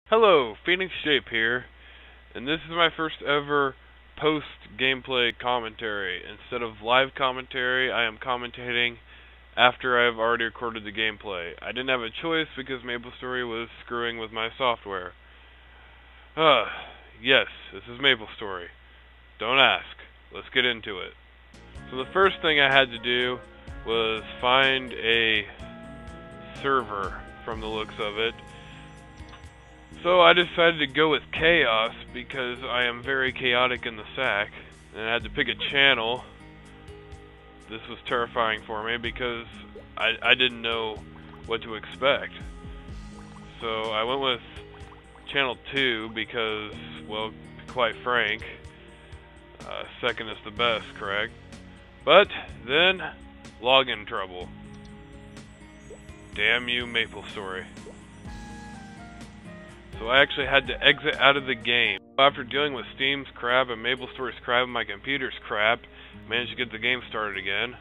Hello, PhoenixJape here, and this is my first ever post-gameplay commentary. Instead of live commentary, I am commentating after I have already recorded the gameplay. I didn't have a choice because MapleStory was screwing with my software. Yes, this is MapleStory. Don't ask. Let's get into it. So the first thing I had to do was find a server from the looks of it. So I decided to go with Chaos because I am very chaotic in the sack, and I had to pick a channel. This was terrifying for me because I didn't know what to expect. So I went with channel 2 because, well, quite frank, second is the best, correct? But then, login trouble. Damn you, MapleStory. So I actually had to exit out of the game. After dealing with Steam's crap and MapleStory's crap and my computer's crap, managed to get the game started again.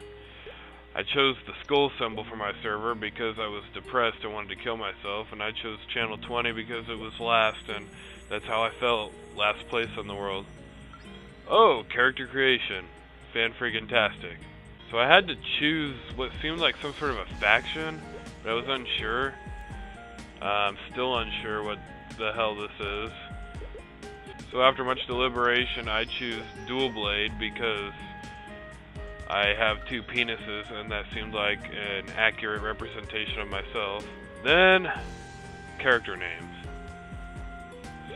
I chose the skull symbol for my server because I was depressed and wanted to kill myself, and I chose channel 20 because it was last, and that's how I felt, last place in the world. Oh, character creation. Fan-freaking-tastic. So I had to choose what seemed like some sort of a faction, but I was unsure. I'm still unsure what the hell this is. So after much deliberation, I choose Dual Blade because I have two penises and that seemed like an accurate representation of myself. Then, character names.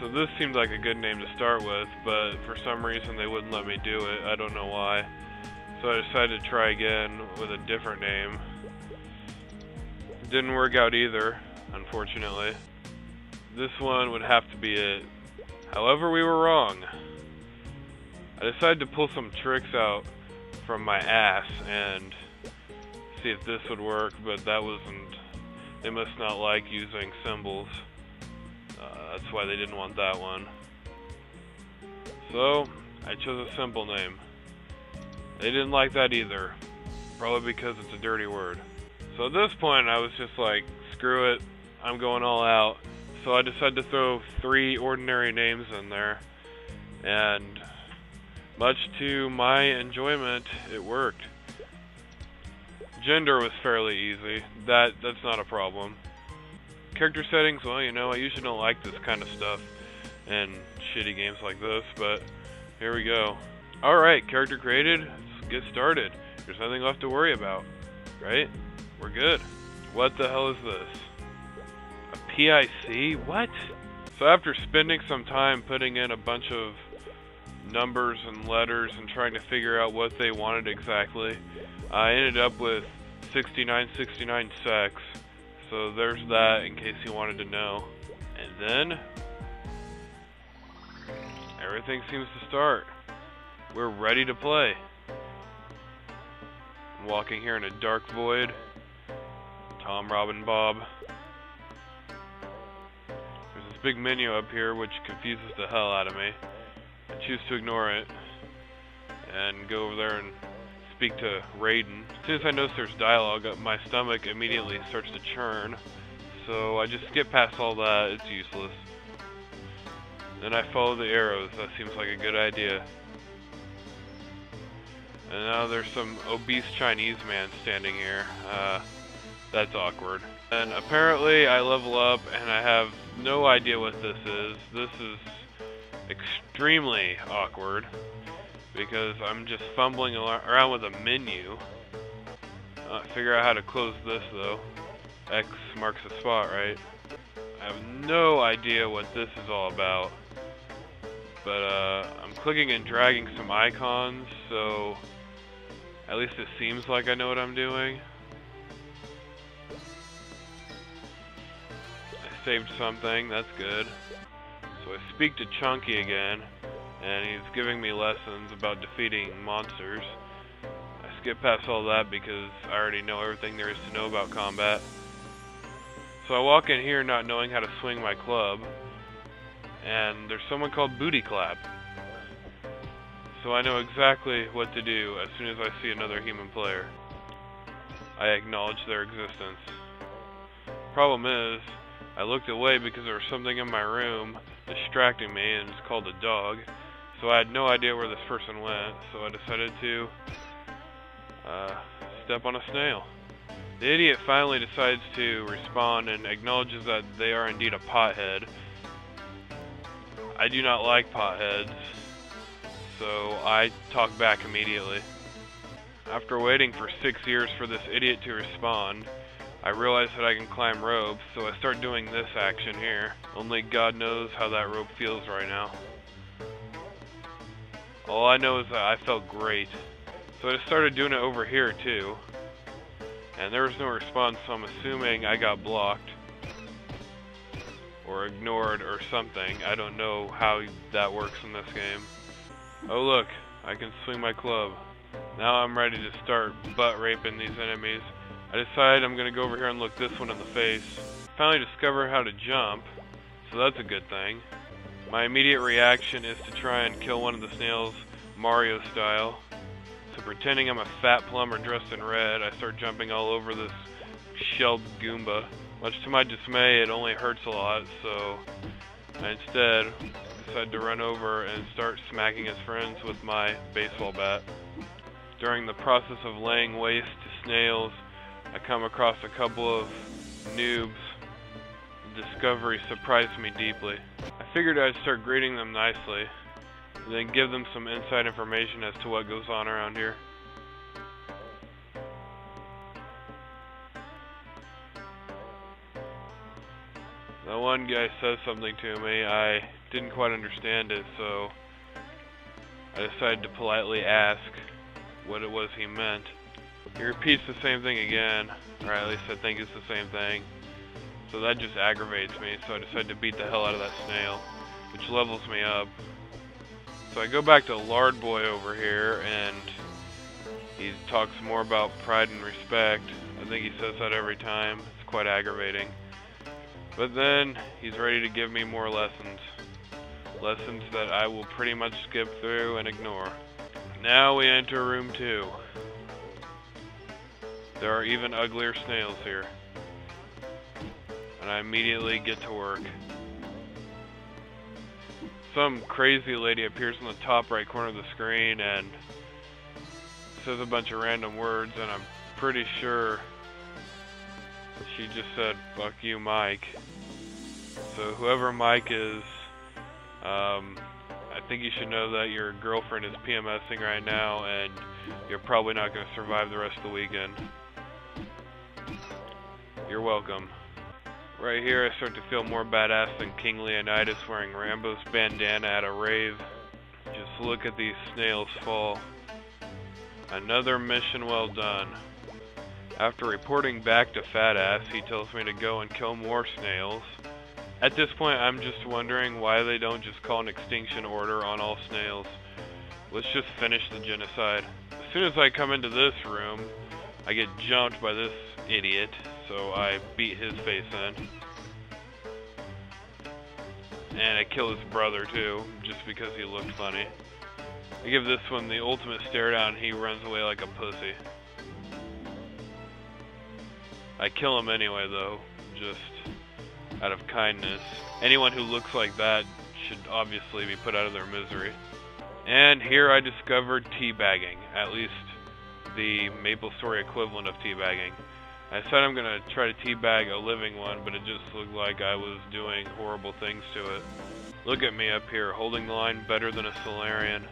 So this seemed like a good name to start with, but for some reason they wouldn't let me do it. I don't know why. So I decided to try again with a different name. Didn't work out either, unfortunately. This one would have to be it. However, we were wrong. I decided to pull some tricks out from my ass and see if this would work, but that wasn't. They must not like using symbols. That's why they didn't want that one. So, I chose a simple name. They didn't like that either. Probably because it's a dirty word. So at this point, I was just like, screw it. I'm going all out. So I decided to throw 3 ordinary names in there, and much to my enjoyment, it worked. Gender was fairly easy. That's not a problem. Character settings, well, you know, I usually don't like this kind of stuff in shitty games like this, but here we go. Alright, character created, let's get started. There's nothing left to worry about, right? We're good. What the hell is this? PIC? What? So after spending some time putting in a bunch of numbers and letters and trying to figure out what they wanted exactly, I ended up with 6969 sex. So there's that in case you wanted to know. And then everything seems to start. We're ready to play. I'm walking here in a dark void. Tom, Robin, Bob. Big menu up here which confuses the hell out of me. I choose to ignore it and go over there and speak to Raiden. As soon as I notice there's dialogue, my stomach immediately starts to churn, so I just skip past all that. It's useless. Then I follow the arrows. That seems like a good idea. And now there's some obese Chinese man standing here. That's awkward. And apparently I level up and I have no idea what this is. This is extremely awkward because I'm just fumbling around with a menu. Figure out how to close this though. X marks the spot, right? I have no idea what this is all about. But I'm clicking and dragging some icons, so at least it seems like I know what I'm doing. Saved something, that's good. So I speak to Chunky again, and he's giving me lessons about defeating monsters. I skip past all that because I already know everything there is to know about combat. So I walk in here not knowing how to swing my club, and there's someone called Booty Clap. So I know exactly what to do as soon as I see another human player. I acknowledge their existence. Problem is, I looked away because there was something in my room distracting me, and it's called a dog. So I had no idea where this person went, so I decided to step on a snail. The idiot finally decides to respond and acknowledges that they are indeed a pothead. I do not like potheads, so I talk back immediately. After waiting for 6 years for this idiot to respond, I realize that I can climb ropes, so I start doing this action here. Only God knows how that rope feels right now. All I know is that I felt great. So I just started doing it over here too. And there was no response, so I'm assuming I got blocked. Or ignored or something. I don't know how that works in this game. Oh look, I can swing my club. Now I'm ready to start butt raping these enemies. I decide I'm going to go over here and look this one in the face. Finally discover how to jump, so that's a good thing. My immediate reaction is to try and kill one of the snails Mario style. So pretending I'm a fat plumber dressed in red, I start jumping all over this shelled Goomba. Much to my dismay, it only hurts a lot, so I instead decide to run over and start smacking his friends with my baseball bat. During the process of laying waste to snails, I come across a couple of noobs. The discovery surprised me deeply. I figured I'd start greeting them nicely, and then give them some inside information as to what goes on around here. The one guy says something to me. I didn't quite understand it, so I decided to politely ask what it was he meant. He repeats the same thing again, or at least I think it's the same thing. So that just aggravates me, so I decide to beat the hell out of that snail, which levels me up. So I go back to Lard Boy over here, and he talks more about pride and respect. I think he says that every time. It's quite aggravating. But then he's ready to give me more lessons. Lessons that I will pretty much skip through and ignore. Now we enter room 2. There are even uglier snails here. And I immediately get to work. Some crazy lady appears in the top right corner of the screen and says a bunch of random words, and I'm pretty sure she just said, "Fuck you, Mike." So whoever Mike is, I think you should know that your girlfriend is PMSing right now, and you're probably not going to survive the rest of the weekend. You're welcome. Right here I start to feel more badass than King Leonidas wearing Rambo's bandana at a rave. Just look at these snails fall. Another mission well done. After reporting back to Fat Ass, he tells me to go and kill more snails. At this point, I'm just wondering why they don't just call an extinction order on all snails. Let's just finish the genocide. As soon as I come into this room, I get jumped by this idiot, so I beat his face in. And I kill his brother too, just because he looked funny. I give this one the ultimate stare down, and he runs away like a pussy. I kill him anyway though, just out of kindness. Anyone who looks like that should obviously be put out of their misery. And here I discovered teabagging, at least the Maple Story equivalent of teabagging. I said I'm gonna try to teabag a living one, but it just looked like I was doing horrible things to it. Look at me up here, holding the line better than a Solarian.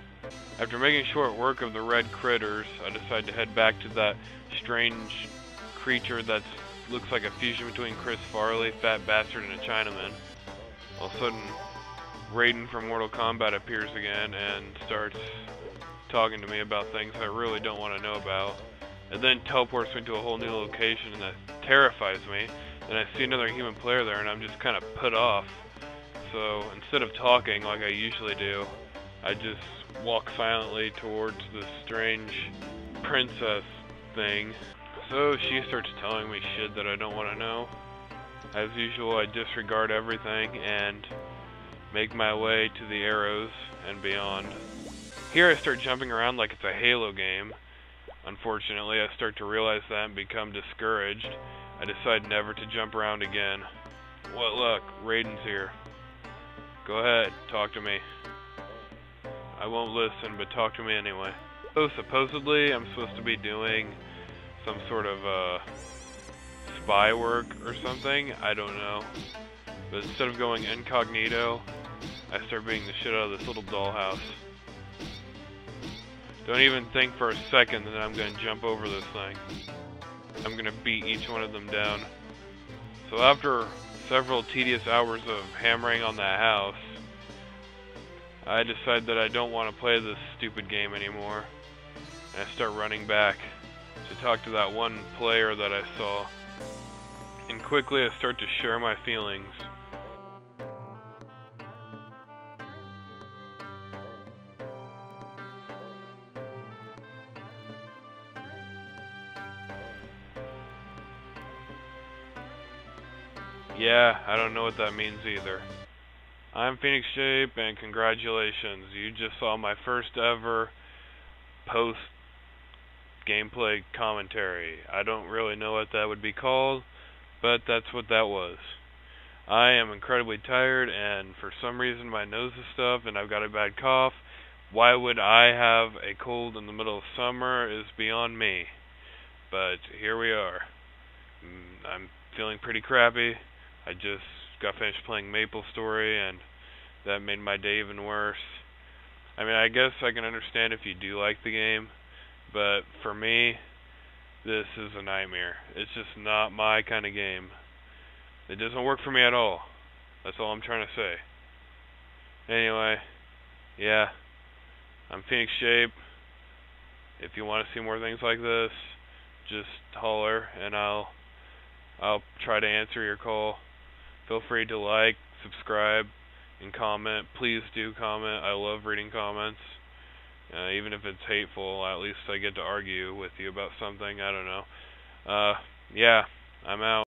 After making short work of the red critters, I decide to head back to that strange creature that looks like a fusion between Chris Farley, Fat Bastard, and a Chinaman. All of a sudden, Raiden from Mortal Kombat appears again and starts talking to me about things I really don't want to know about. And then teleports me to a whole new location, and that terrifies me. Then I see another human player there, and I'm just kind of put off. So instead of talking like I usually do, I just walk silently towards this strange princess thing. So she starts telling me shit that I don't want to know. As usual, I disregard everything and make my way to the arrows and beyond. Here I start jumping around like it's a Halo game. Unfortunately, I start to realize that and become discouraged. I decide never to jump around again. What luck? Raiden's here. Go ahead, talk to me. I won't listen, but talk to me anyway. So supposedly I'm supposed to be doing some sort of spy work or something. I don't know. But instead of going incognito, I start beating the shit out of this little dollhouse. Don't even think for a second that I'm gonna jump over this thing. I'm gonna beat each one of them down. So after several tedious hours of hammering on that house, I decide that I don't want to play this stupid game anymore. And I start running back to talk to that one player that I saw. And quickly I start to share my feelings. Yeah, I don't know what that means either. I'm PhoenixJape, and congratulations, you just saw my first ever post-gameplay commentary. I don't really know what that would be called, but that's what that was. I am incredibly tired, and for some reason my nose is stuffed, and I've got a bad cough. Why would I have a cold in the middle of summer is beyond me. But here we are. I'm feeling pretty crappy. I just got finished playing MapleStory, and that made my day even worse. I mean, I guess I can understand if you do like the game, but for me, this is a nightmare. It's just not my kind of game. It doesn't work for me at all. That's all I'm trying to say. Anyway, yeah, I'm PhoenixJape. If you want to see more things like this, just holler, and I'll try to answer your call. Feel free to like, subscribe, and comment. Please do comment. I love reading comments. Even if it's hateful, at least I get to argue with you about something. I don't know. Yeah, I'm out.